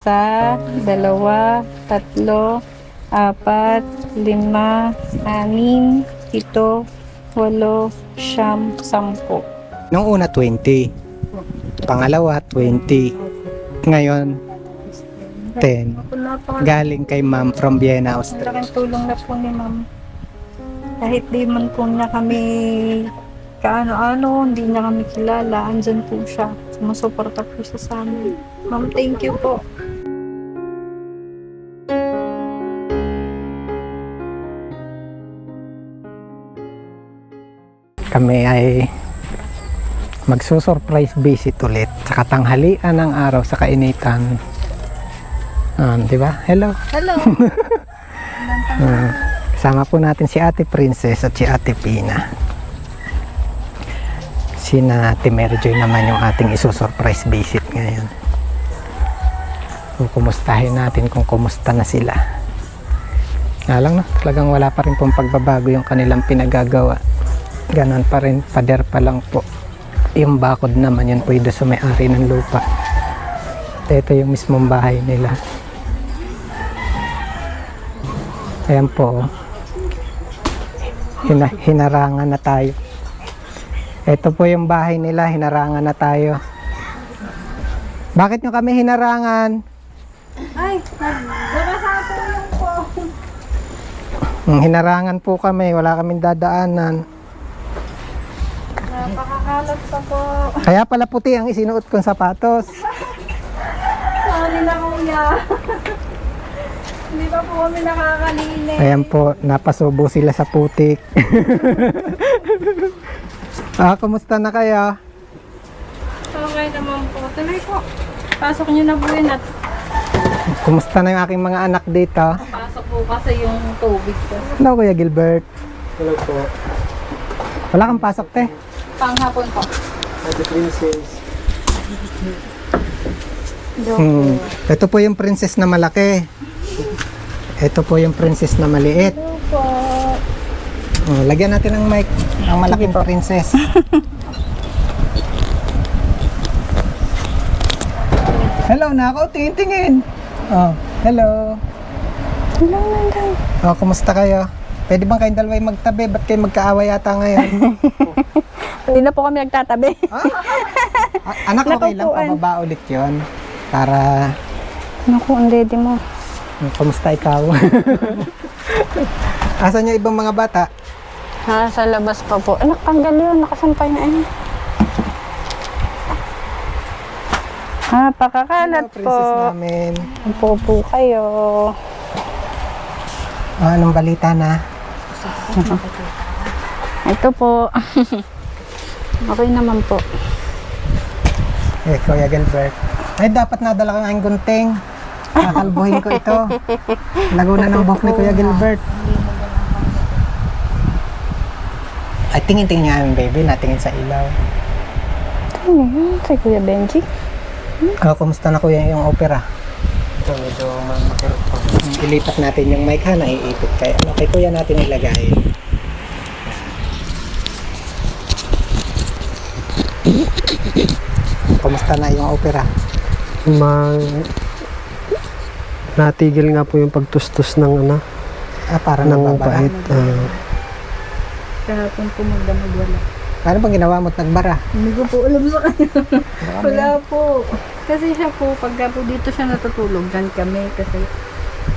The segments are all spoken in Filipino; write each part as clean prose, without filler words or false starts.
Isa, dalawa, tatlo, apat, lima, anim, pito, walo, siyam, sampu. Nung una 20, pangalawa 20, ngayon 10. Galing kay ma'am from Vienna, Austria. Malaking tulong na po ni ma'am. Kahit di man po niya kami kaano-ano, hindi niya kami kilala, andyan po siya. Sumusuporta po siya sa amin. Ma'am, thank you po. Kami ay magsusurprise visit ulit sa katanghalian ng araw sa kainitan. Di ba? Hello. Hello! Kasama po natin si Ate Princess at si Ate Pina. Sina Ate Merjoy naman yung ating isusurprise visit ngayon. Kumustahin natin kung kumusta na sila. Nga lang, no? Talagang wala pa rin pong pagbabago yung kanilang pinagagawa. Ganon pa rin, pader pa lang po. Yung bakod naman yun po yung sa may-ari ng lupa. Ito yung mismong bahay nila. Ayan po. Hinarangan na tayo. Ito po yung bahay nila, hinarangan na tayo. Bakit nyo kami hinarangan? Ay, nagkasatulong po. Hinarangan po kami, wala kaming dadaanan. Napakakalat pa po. Kaya pala puti ang isinuot kong sapatos. Sorry na kuya. Hindi pa po kami nakakalinis. Ayan po, napasubo sila sa putik. Kumusta na kayo? Okay naman po. Tuloy po. Pasok nyo na po yun at Kumusta na yung aking mga anak dito? pasok po kasi yung tubig po. Hello, Kuya Gilbert. Hello po. Wala kang pasok, te. Panghapon po. Ate Princess. Joke. Ito po yung princess na malaki. Ito po yung princess na maliit. Hello po. Lagyan natin ng mic ang malaking princess. Hello na ako, tingin-tingin. Hello. Hello, Nanday. Kumusta kayo? Pwede bang kayong dalawa magtabi? Ba't kayo magkaaway yata ngayon? Hindi na po kami nagtatabi. Anak, okay lang, Nakupuan. pababa ulit yon para Naku, ang dede mo. kumusta ikaw? Asan yung ibang mga bata? Sa labas pa po. Anak, tanggal yun. Nakasampay na yun. Pakakalat Hello, princess po. namin. Upo po kayo. Anong balita na? Ito po. Okay naman po. Kuya Gilbert. Ay, dapat nadala kang aking gunting. Kakalbuhin ko ito. Laguna ng buhok ni Kuya Gilbert. Ay, tingin-tingin niya aming baby. Natingin sa ilaw. Ano yun? Si Kuya Benji? Kumusta na kuya yung opera? Ito, medyo makirot pa. Ilipat natin yung mic ha, naiipit kay kay kuya natin ilagay. Kumusta na yung opera? Natigil nga po yung pagtustos ng Para ng nababara. pait. Kahapon po magdamag wala. Paano bang ginawa mo't nagbara? Hindi ko po alam sa kanya. Wala po. Kasi siya po, pagka po dito siya natutulog, dyan kami. Kasi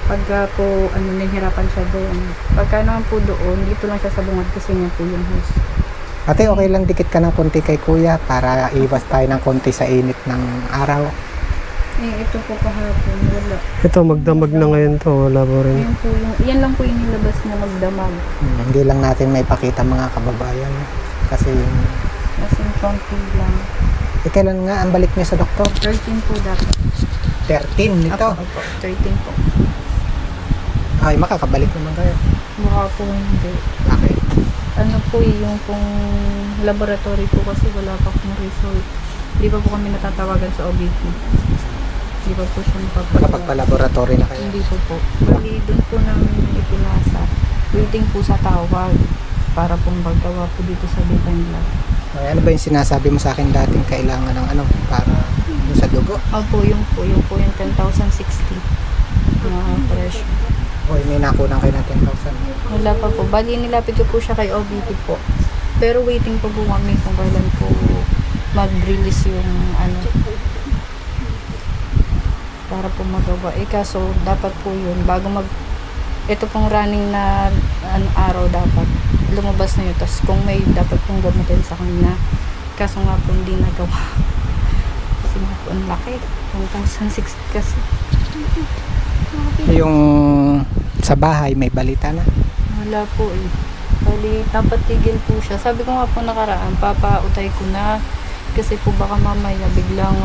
pagka po, nahihirapan siya doon. Pagka naman po doon, dito lang siya sa bungad kasi nga po yung house. Ate, okay lang dikit ka ng konti kay kuya para iwas tayo ng konti sa init ng araw. Ito po kahapon, wala. Ito, magdamag na ngayon to. Wala po rin. Yan lang po yung nilabas na magdamag. Hindi lang natin may pakita mga kababayan. Kasi, As in, konti lang. kailan nga ang balik niyo sa doktor? 13 po dapat. 13 nito. Opo, 13 po. Ay, makakabalik naman kayo. Baka po hindi. Okay. Ano po yung pong laboratory po kasi wala pa pong result. Hindi pa po kami natatawagan sa OBP. Hindi pa po siya napapagawa. Nakapagpa-laboratory na kayo. Hindi po po. Bali, dun po namin ipinasa. Waiting po sa tawag para pong magawa po dito sa Divine Lab. Ay, ano ba yung sinasabi mo sa akin dating kailangan ng para Yung sa dugo. Opo, yung 10,060 na presyo. O may nakulang kayo ng 10,000. Wala pa po. Bali, nilapit ko po siya kay OBP po. Pero waiting pa po kami kung kailan po mag-release yung ano para po magawa. Kaso dapat po yun bago ito pong running na araw dapat lumabas na yun. Tapos kung may dapat pong gamutin sa kanya. Kaso nga po hindi nagawa. Kasi nga po ang laki. 1,060 kasi. Yung sa bahay may balita na. Wala po eh. Bali, dapat tigil po siya. Sabi ko nga po nakaraan, papautay ko na. Kasi po baka mamaya biglang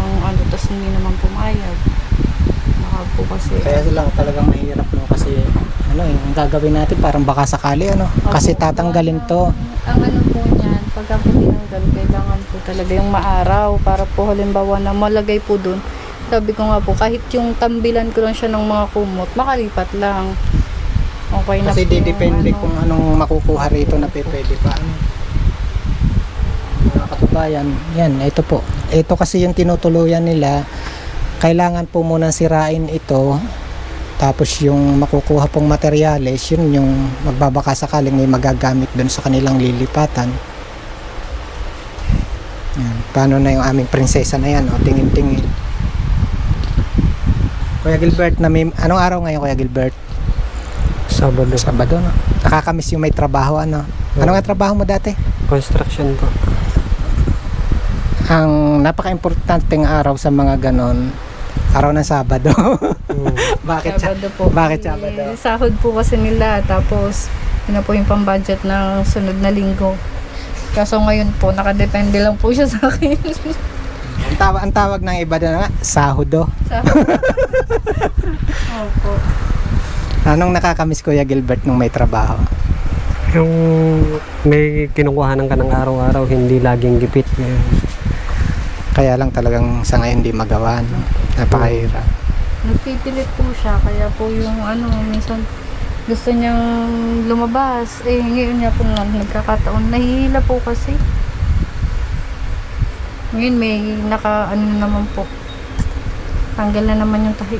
tas hindi naman pumayag. Baka po kasi. Kaya lang talagang mahirap no kasi yung gagawin natin parang baka sakali kasi tatanggalin to. Ang ano po niyan, pagka po tinanggal, kailangan po talaga yung maaraw para po halimbawa na malagay po dun. Sabi ko nga po, kahit yung tambilan ko lang siya ng mga kumot, makalipat lang. Okay na Kasi po. depende kung anong makukuha rito na pwede pa. Mga katubayan, yan, ito po. Ito kasi yung tinutuluyan nila. Kailangan po munang sirain ito. Tapos yung makukuha pong materyales, yun yung magbabaka sakaling may magagamit dun sa kanilang lilipatan. Yan. Paano na yung aming prinsesa na yan? Tingin-tingin. Kuya Gilbert, anong araw ngayon Kuya Gilbert? Sabado, no? Nakakamiss yung may trabaho, ano? Ano nga trabaho mo dati? Construction po. Ang napaka-importanteng araw sa mga ganon, araw ng Sabado. Bakit Sabado po. Bakit Sabado? Sahod po kasi nila, tapos yun na po yung pang-budget ng sunod na linggo. Kaso ngayon po, nakadepende lang po siya sa akin. Ang tawag ng iba doon nga, sahudo. Opo. Anong nakakamiss Kuya Gilbert nung may trabaho? Yung may kinukuhanan ka ng araw-araw, hindi laging gipit. Kaya lang talagang sa ngayon hindi magawa, no? Napakahirap. Nagpipilit po siya, kaya po yung minsan gusto niyang lumabas. Ngayon niya po nagkakataon. Nahihila po kasi. Ngayon may naman po. Tanggal na naman yung tahi.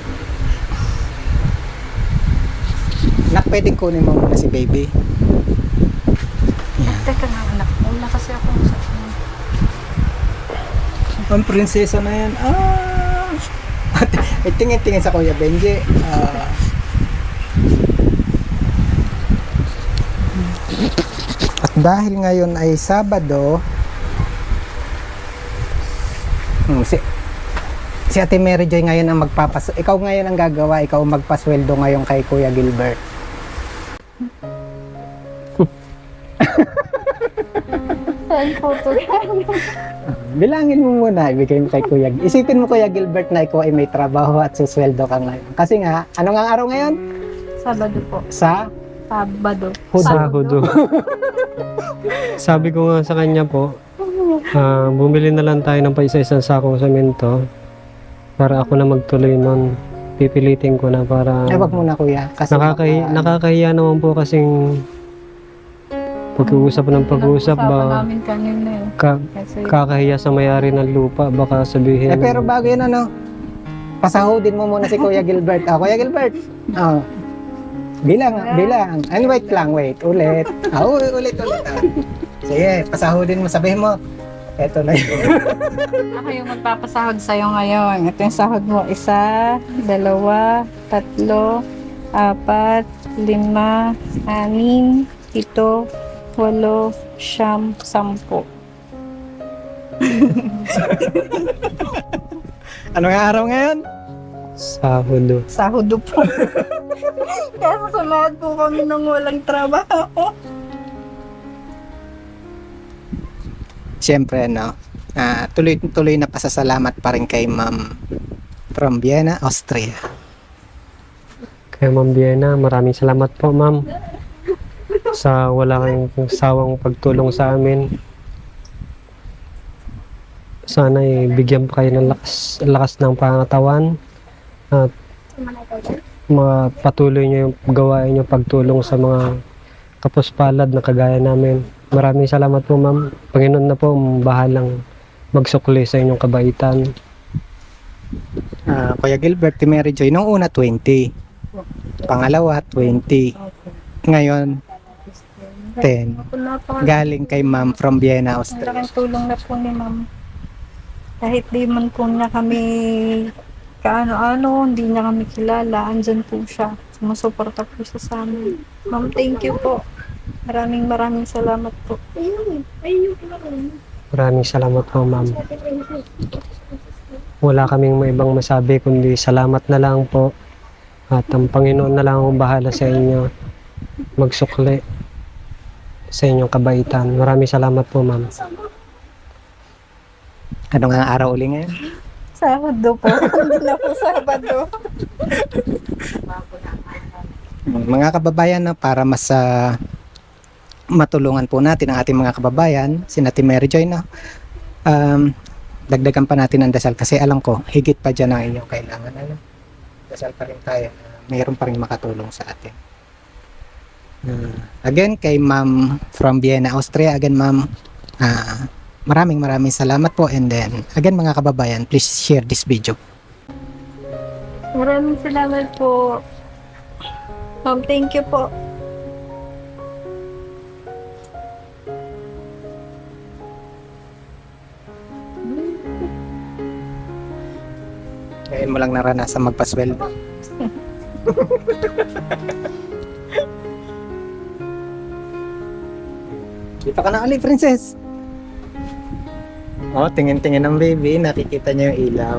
Nak, pwedeng kunin mo muna si baby. Teka nga anak, una kasi ako sa Ang prinsesa na yan. Tingin-tingin sa Kuya Benji. At dahil ngayon ay Sabado, si Ate Mary Joy ngayon ang ikaw ngayon ang gagawa, ikaw ang magpasweldo ngayon kay Kuya Gilbert. saan photo Bilangin mo muna, ibigay mo kay Kuya. Isipin mo Kuya Gilbert na ikaw ay may trabaho at susweldo ka ngayon. Kasi nga, ano nga araw ngayon? Sabado po. Sabado. Sahudo. Sabi ko nga sa kanya po, bumili na lang tayo ng paisa-isang sakong semento para ako na magtuloy nun. Pipilitin ko na para Wag muna Kuya. Kasi nakakahiya naman po kasing pag-uusap ng pag-uusap ba namin kanina eh. Kasi kakahiya sa may-ari ng lupa, baka sabihin pero bago yun pasahudin mo muna si Kuya Gilbert. Kuya Gilbert. Bilang. And wait. Ulit. Ulit. Sige, pasahudin mo. Sabihin mo, eto na yun. ako yung magpapasahod sa'yo ngayon. Ito yung sahod mo. 1, 2, 3, 4, 5, 6, 7, 8, 9, 8, 9, 10. Ano nga araw ngayon? Sahudo. Sahod po. Kaya sasamahan po kami ng walang trabaho. Siyempre, tuloy na pasasalamat pa rin kay Ma'am from Vienna, Austria. Kaya Ma'am Biena, maraming salamat po Ma'am sa wala kayong sawang pagtulong sa amin. Sana bigyan pa kayo ng lakas ng pangatawan at patuloy nyo yung gawain nyo pagtulong sa mga kapuspalad na kagaya namin. Maraming salamat po Ma'am. Panginoon na po bahalang magsukli sa inyong kabaitan. Kuya Gilbert, si Mary Joy, nung una 20. Pangalawa, 20. Opo. Ngayon, 10. Galing kay ma'am from Vienna, Ang Austria. laking tulong na po ni ma'am. Kahit di man po niya kami kaano-ano, hindi niya kami kilala, andyan po siya. Sumusuporta po siya sa amin. Ma'am, thank you po. Maraming salamat po. Maraming salamat po, ma'am. Wala kaming may ibang masabi kundi salamat na lang po. At ang Panginoon na lang ang bahala sa inyo. Magsukli sa inyong kabaitan. Maraming salamat po, ma'am. Ano nga ang araw uli ngayon? Sabado po. Hindi na po Sabado. Mga kababayan, no, para mas matulungan po natin ang ating mga kababayan, si Ate Mary Joy, no, dagdagan pa natin ang dasal kasi alam ko, higit pa dyan ang inyong kailangan. Ano? Dasal pa rin tayo. Mayroon pa rin makatulong sa atin. Again, kay Ma'am from Vienna, Austria. Again, Ma'am, maraming salamat po. And then, again mga kababayan, please share this video. Maraming salamat po. Ma'am, thank you po. Ngayon mo lang naranasan magpasweldo. Dito ka na ulit, princess. Oh, tingin-tingin ng baby. Nakikita niya yung ilaw.